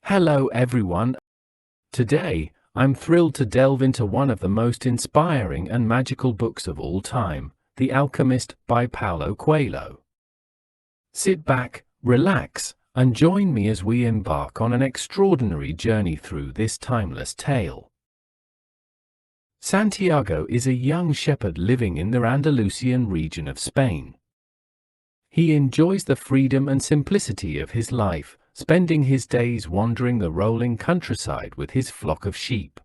Hello everyone. Today, I'm thrilled to delve into one of the most inspiring and magical books of all time, The Alchemist by Paulo Coelho. Sit back, relax, and join me as we embark on an extraordinary journey through this timeless tale. Santiago is a young shepherd living in the Andalusian region of Spain. He enjoys the freedom and simplicity of his life, spending his days wandering the rolling countryside with his flock of sheep.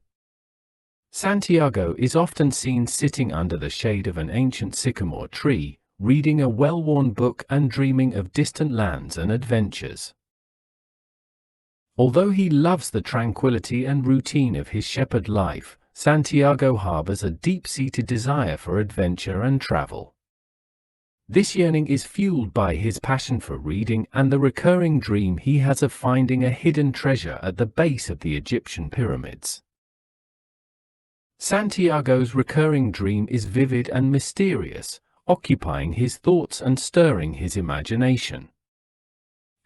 Santiago is often seen sitting under the shade of an ancient sycamore tree, reading a well-worn book and dreaming of distant lands and adventures. Although he loves the tranquility and routine of his shepherd life, Santiago harbors a deep-seated desire for adventure and travel. This yearning is fueled by his passion for reading and the recurring dream he has of finding a hidden treasure at the base of the Egyptian pyramids. Santiago's recurring dream is vivid and mysterious, occupying his thoughts and stirring his imagination.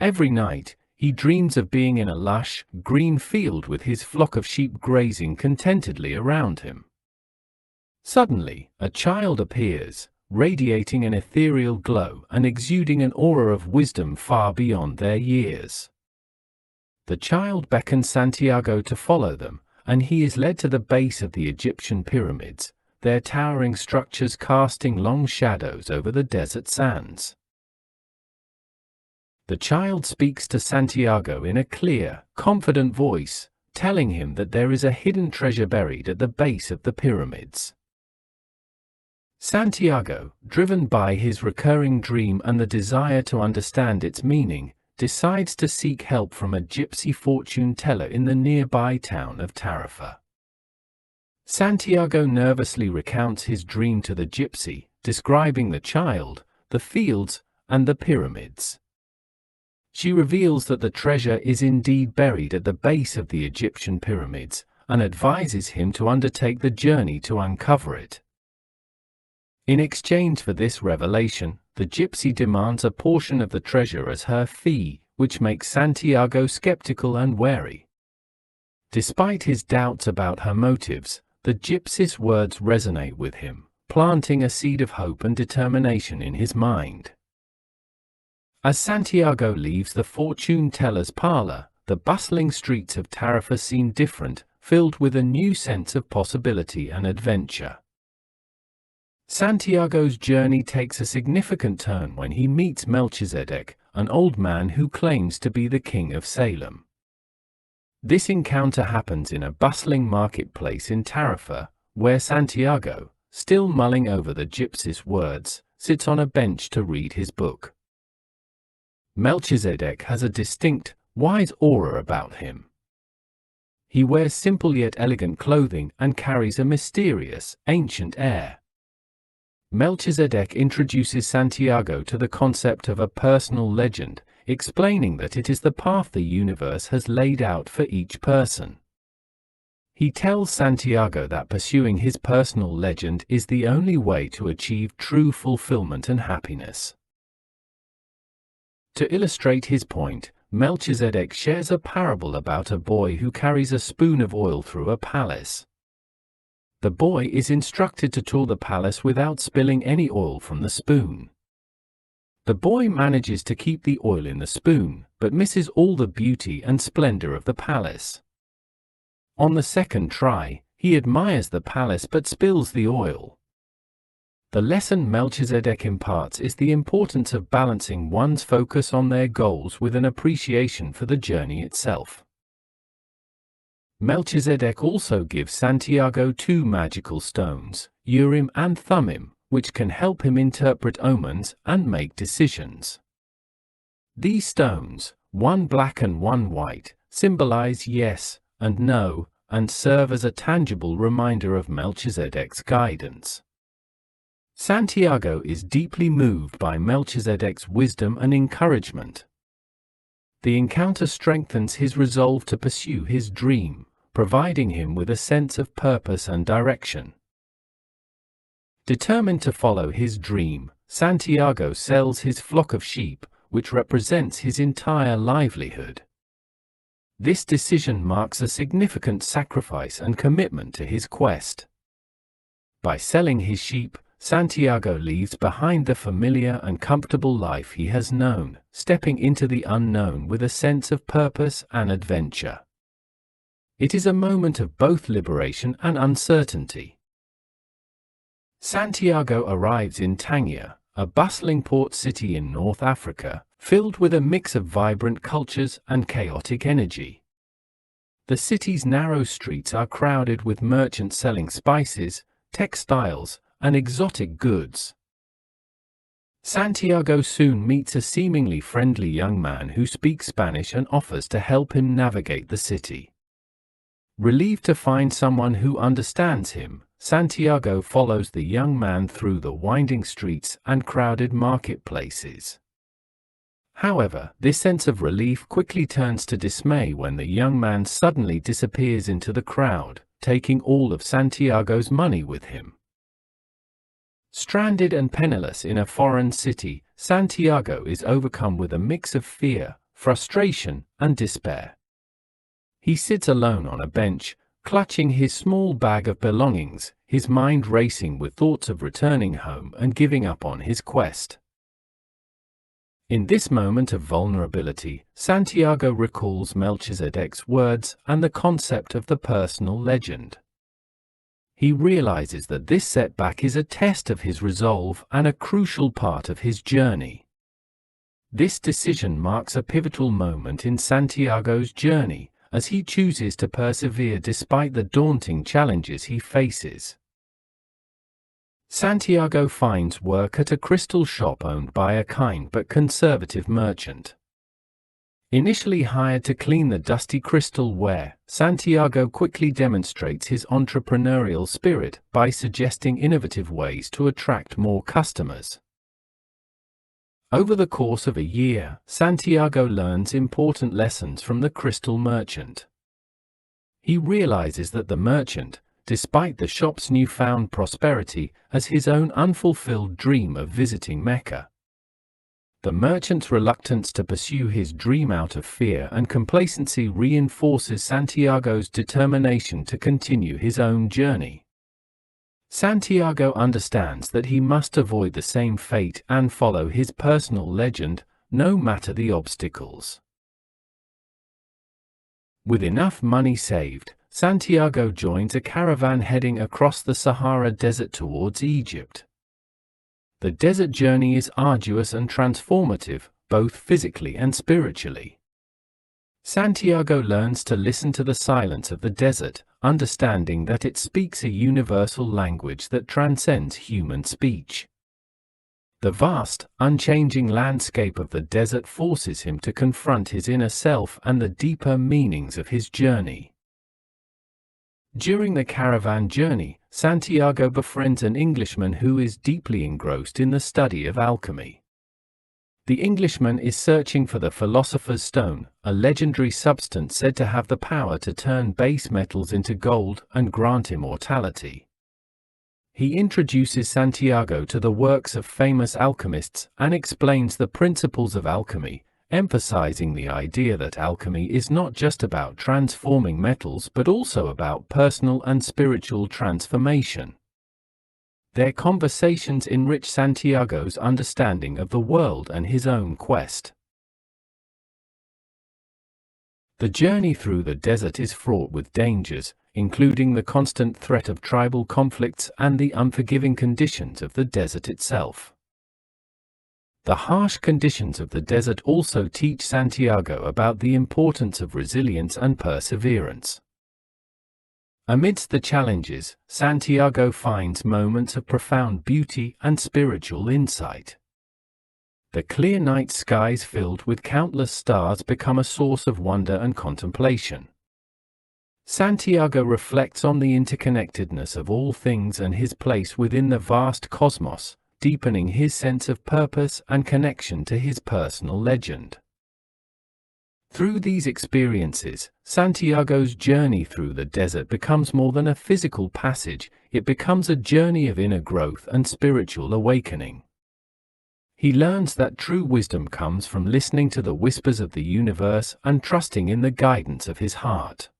Every night, he dreams of being in a lush, green field with his flock of sheep grazing contentedly around him. Suddenly, a child appears, radiating an ethereal glow and exuding an aura of wisdom far beyond their years. The child beckons Santiago to follow them, and he is led to the base of the Egyptian pyramids, their towering structures casting long shadows over the desert sands. The child speaks to Santiago in a clear, confident voice, telling him that there is a hidden treasure buried at the base of the pyramids. Santiago, driven by his recurring dream and the desire to understand its meaning, decides to seek help from a gypsy fortune teller in the nearby town of Tarifa. Santiago nervously recounts his dream to the gypsy, describing the child, the fields, and the pyramids. She reveals that the treasure is indeed buried at the base of the Egyptian pyramids, and advises him to undertake the journey to uncover it. In exchange for this revelation, the gypsy demands a portion of the treasure as her fee, which makes Santiago skeptical and wary. Despite his doubts about her motives, the gypsy's words resonate with him, planting a seed of hope and determination in his mind. As Santiago leaves the fortune teller's parlor, the bustling streets of Tarifa seem different, filled with a new sense of possibility and adventure. Santiago's journey takes a significant turn when he meets Melchizedek, an old man who claims to be the king of Salem. This encounter happens in a bustling marketplace in Tarifa, where Santiago, still mulling over the gypsy's words, sits on a bench to read his book. Melchizedek has a distinct, wise aura about him. He wears simple yet elegant clothing and carries a mysterious, ancient air. Melchizedek introduces Santiago to the concept of a personal legend, explaining that it is the path the universe has laid out for each person. He tells Santiago that pursuing his personal legend is the only way to achieve true fulfillment and happiness. To illustrate his point, Melchizedek shares a parable about a boy who carries a spoon of oil through a palace. The boy is instructed to tour the palace without spilling any oil from the spoon. The boy manages to keep the oil in the spoon, but misses all the beauty and splendor of the palace. On the second try, he admires the palace but spills the oil. The lesson Melchizedek imparts is the importance of balancing one's focus on their goals with an appreciation for the journey itself. Melchizedek also gives Santiago two magical stones, Urim and Thummim, which can help him interpret omens and make decisions. These stones, one black and one white, symbolize yes and no, and serve as a tangible reminder of Melchizedek's guidance. Santiago is deeply moved by Melchizedek's wisdom and encouragement. The encounter strengthens his resolve to pursue his dream, providing him with a sense of purpose and direction. Determined to follow his dream, Santiago sells his flock of sheep, which represents his entire livelihood. This decision marks a significant sacrifice and commitment to his quest. By selling his sheep, Santiago leaves behind the familiar and comfortable life he has known, stepping into the unknown with a sense of purpose and adventure. It is a moment of both liberation and uncertainty. Santiago arrives in Tangier, a bustling port city in North Africa, filled with a mix of vibrant cultures and chaotic energy. The city's narrow streets are crowded with merchants selling spices, textiles, and exotic goods. Santiago soon meets a seemingly friendly young man who speaks Spanish and offers to help him navigate the city. Relieved to find someone who understands him, Santiago follows the young man through the winding streets and crowded marketplaces. However, this sense of relief quickly turns to dismay when the young man suddenly disappears into the crowd, taking all of Santiago's money with him. Stranded and penniless in a foreign city, Santiago is overcome with a mix of fear, frustration, and despair. He sits alone on a bench, clutching his small bag of belongings, his mind racing with thoughts of returning home and giving up on his quest. In this moment of vulnerability, Santiago recalls Melchizedek's words and the concept of the personal legend. He realizes that this setback is a test of his resolve and a crucial part of his journey. This decision marks a pivotal moment in Santiago's journey, as he chooses to persevere despite the daunting challenges he faces. Santiago finds work at a crystal shop owned by a kind but conservative merchant. Initially hired to clean the dusty crystal ware, Santiago quickly demonstrates his entrepreneurial spirit by suggesting innovative ways to attract more customers. Over the course of a year, Santiago learns important lessons from the crystal merchant. He realizes that the merchant, despite the shop's newfound prosperity, has his own unfulfilled dream of visiting Mecca. The merchant's reluctance to pursue his dream out of fear and complacency reinforces Santiago's determination to continue his own journey. Santiago understands that he must avoid the same fate and follow his personal legend, no matter the obstacles. With enough money saved, Santiago joins a caravan heading across the Sahara Desert towards Egypt. The desert journey is arduous and transformative, both physically and spiritually. Santiago learns to listen to the silence of the desert, understanding that it speaks a universal language that transcends human speech. The vast, unchanging landscape of the desert forces him to confront his inner self and the deeper meanings of his journey. During the caravan journey, Santiago befriends an Englishman who is deeply engrossed in the study of alchemy. The Englishman is searching for the Philosopher's Stone, a legendary substance said to have the power to turn base metals into gold and grant immortality. He introduces Santiago to the works of famous alchemists and explains the principles of alchemy, emphasizing the idea that alchemy is not just about transforming metals but also about personal and spiritual transformation. Their conversations enrich Santiago's understanding of the world and his own quest. The journey through the desert is fraught with dangers, including the constant threat of tribal conflicts and the unforgiving conditions of the desert itself. The harsh conditions of the desert also teach Santiago about the importance of resilience and perseverance. Amidst the challenges, Santiago finds moments of profound beauty and spiritual insight. The clear night skies filled with countless stars become a source of wonder and contemplation. Santiago reflects on the interconnectedness of all things and his place within the vast cosmos, deepening his sense of purpose and connection to his personal legend. Through these experiences, Santiago's journey through the desert becomes more than a physical passage, it becomes a journey of inner growth and spiritual awakening. He learns that true wisdom comes from listening to the whispers of the universe and trusting in the guidance of his heart.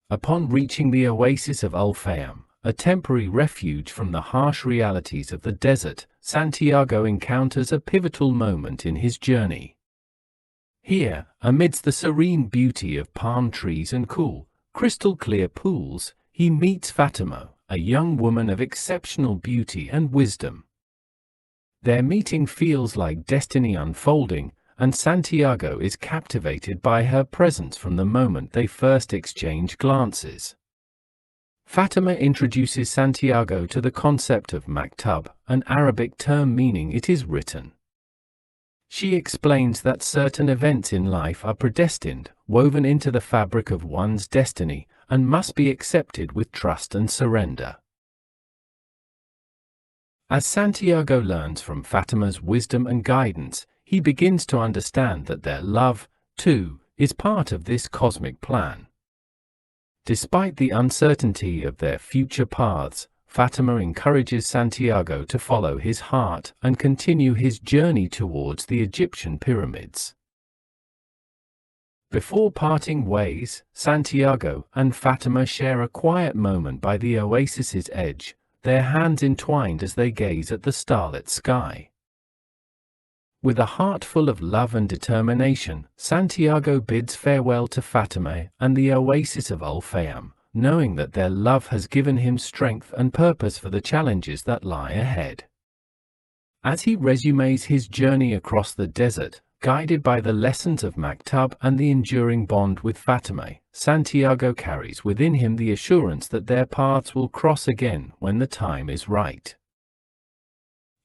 Upon reaching the oasis of Al-Fayum, a temporary refuge from the harsh realities of the desert, Santiago encounters a pivotal moment in his journey. Here, amidst the serene beauty of palm trees and cool, crystal-clear pools, he meets Fatima, a young woman of exceptional beauty and wisdom. Their meeting feels like destiny unfolding, and Santiago is captivated by her presence from the moment they first exchange glances. Fatima introduces Santiago to the concept of maktub, an Arabic term meaning it is written. She explains that certain events in life are predestined, woven into the fabric of one's destiny, and must be accepted with trust and surrender. As Santiago learns from Fatima's wisdom and guidance, he begins to understand that their love, too, is part of this cosmic plan. Despite the uncertainty of their future paths, Fatima encourages Santiago to follow his heart and continue his journey towards the Egyptian pyramids. Before parting ways, Santiago and Fatima share a quiet moment by the oasis's edge, their hands entwined as they gaze at the starlit sky. With a heart full of love and determination, Santiago bids farewell to Fatima and the oasis of Al-Fayum, knowing that their love has given him strength and purpose for the challenges that lie ahead. As he resumes his journey across the desert, guided by the lessons of Maktub and the enduring bond with Fatima, Santiago carries within him the assurance that their paths will cross again when the time is right.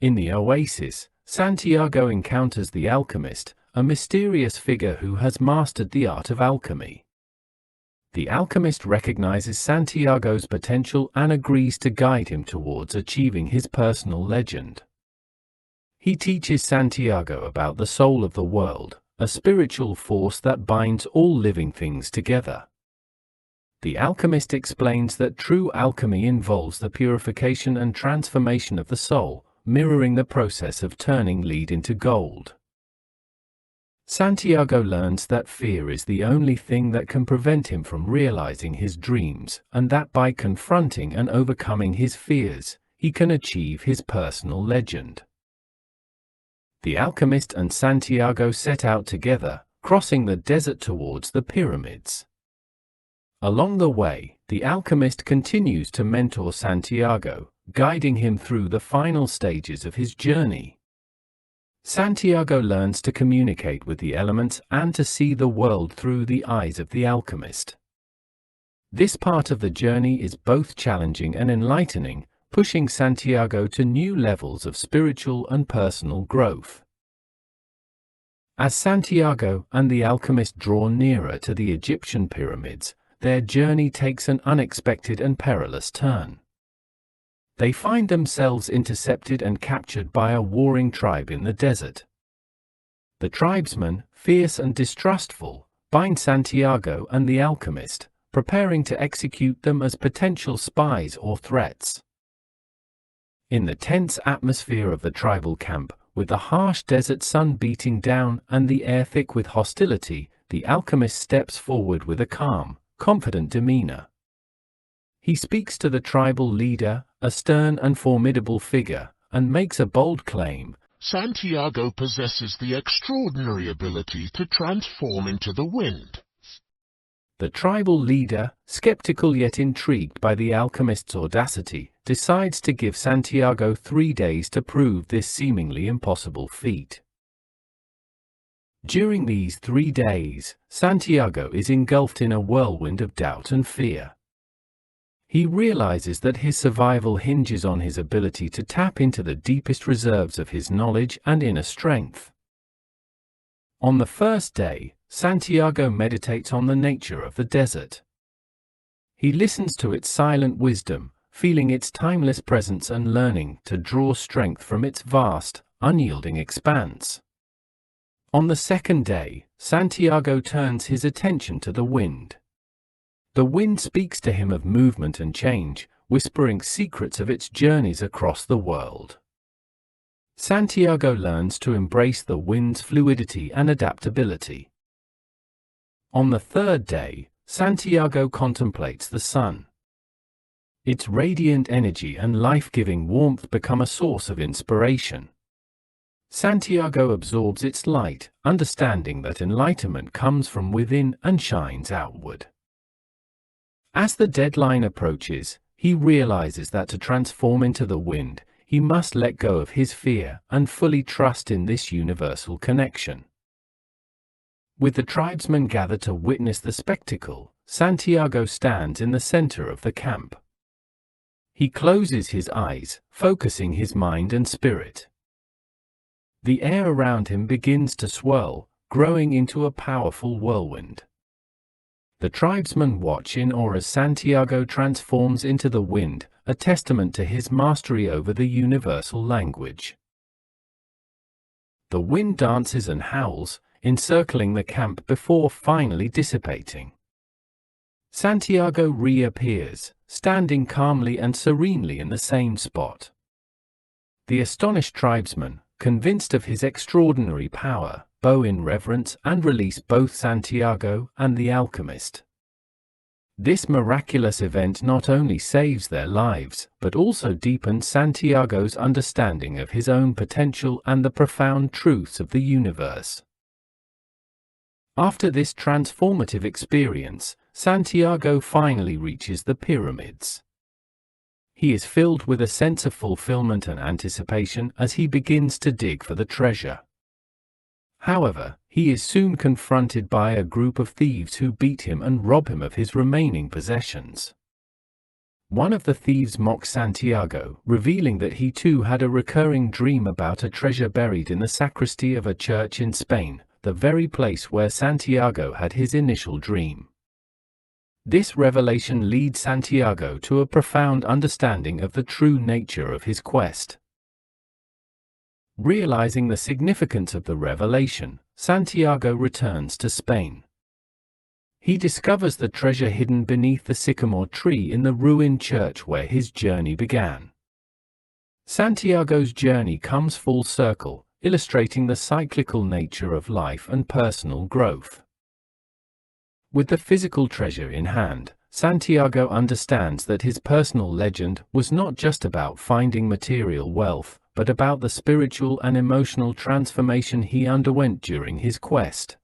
In the oasis, Santiago encounters the alchemist, a mysterious figure who has mastered the art of alchemy. The alchemist recognizes Santiago's potential and agrees to guide him towards achieving his personal legend. He teaches Santiago about the soul of the world, a spiritual force that binds all living things together. The alchemist explains that true alchemy involves the purification and transformation of the soul, mirroring the process of turning lead into gold. Santiago learns that fear is the only thing that can prevent him from realizing his dreams, and that by confronting and overcoming his fears, he can achieve his personal legend. The alchemist and Santiago set out together, crossing the desert towards the pyramids. Along the way, the alchemist continues to mentor Santiago, guiding him through the final stages of his journey. Santiago learns to communicate with the elements and to see the world through the eyes of the alchemist. This part of the journey is both challenging and enlightening, pushing Santiago to new levels of spiritual and personal growth. As Santiago and the alchemist draw nearer to the Egyptian pyramids, their journey takes an unexpected and perilous turn. They find themselves intercepted and captured by a warring tribe in the desert. The tribesmen, fierce and distrustful, bind Santiago and the alchemist, preparing to execute them as potential spies or threats. In the tense atmosphere of the tribal camp, with the harsh desert sun beating down and the air thick with hostility, the alchemist steps forward with a calm, confident demeanor. He speaks to the tribal leader, a stern and formidable figure, and makes a bold claim. Santiago possesses the extraordinary ability to transform into the wind. The tribal leader, skeptical yet intrigued by the alchemist's audacity, decides to give Santiago 3 days to prove this seemingly impossible feat. During these 3 days, Santiago is engulfed in a whirlwind of doubt and fear. He realizes that his survival hinges on his ability to tap into the deepest reserves of his knowledge and inner strength. On the first day, Santiago meditates on the nature of the desert. He listens to its silent wisdom, feeling its timeless presence and learning to draw strength from its vast, unyielding expanse. On the second day, Santiago turns his attention to the wind. The wind speaks to him of movement and change, whispering secrets of its journeys across the world. Santiago learns to embrace the wind's fluidity and adaptability. On the third day, Santiago contemplates the sun. Its radiant energy and life-giving warmth become a source of inspiration. Santiago absorbs its light, understanding that enlightenment comes from within and shines outward. As the deadline approaches, he realizes that to transform into the wind, he must let go of his fear and fully trust in this universal connection. With the tribesmen gathered to witness the spectacle, Santiago stands in the center of the camp. He closes his eyes, focusing his mind and spirit. The air around him begins to swirl, growing into a powerful whirlwind. The tribesmen watch in awe as Santiago transforms into the wind, a testament to his mastery over the universal language. The wind dances and howls, encircling the camp before finally dissipating. Santiago reappears, standing calmly and serenely in the same spot. The astonished tribesmen, convinced of his extraordinary power, bow in reverence and release both Santiago and the alchemist. This miraculous event not only saves their lives, but also deepens Santiago's understanding of his own potential and the profound truths of the universe. After this transformative experience, Santiago finally reaches the pyramids. He is filled with a sense of fulfillment and anticipation as he begins to dig for the treasure. However, he is soon confronted by a group of thieves who beat him and rob him of his remaining possessions. One of the thieves mocks Santiago, revealing that he too had a recurring dream about a treasure buried in the sacristy of a church in Spain, the very place where Santiago had his initial dream. This revelation leads Santiago to a profound understanding of the true nature of his quest. Realizing the significance of the revelation, Santiago returns to Spain. He discovers the treasure hidden beneath the sycamore tree in the ruined church where his journey began. Santiago's journey comes full circle, illustrating the cyclical nature of life and personal growth. With the physical treasure in hand, Santiago understands that his personal legend was not just about finding material wealth, but about the spiritual and emotional transformation he underwent during his quest.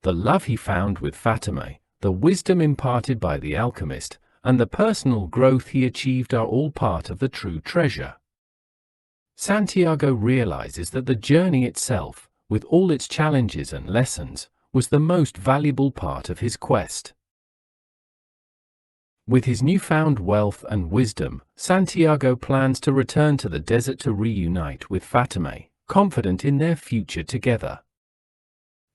The love he found with Fatima, the wisdom imparted by the alchemist, and the personal growth he achieved are all part of the true treasure. Santiago realizes that the journey itself, with all its challenges and lessons, was the most valuable part of his quest. With his newfound wealth and wisdom, Santiago plans to return to the desert to reunite with Fatima, confident in their future together.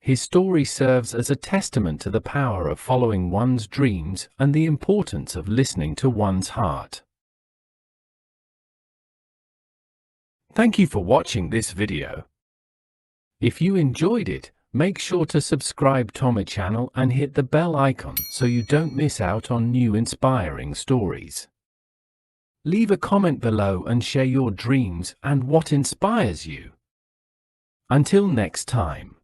His story serves as a testament to the power of following one's dreams and the importance of listening to one's heart. Thank you for watching this video. If you enjoyed it, make sure to subscribe to my channel and hit the bell icon so you don't miss out on new inspiring stories. Leave a comment below and share your dreams and what inspires you. Until next time.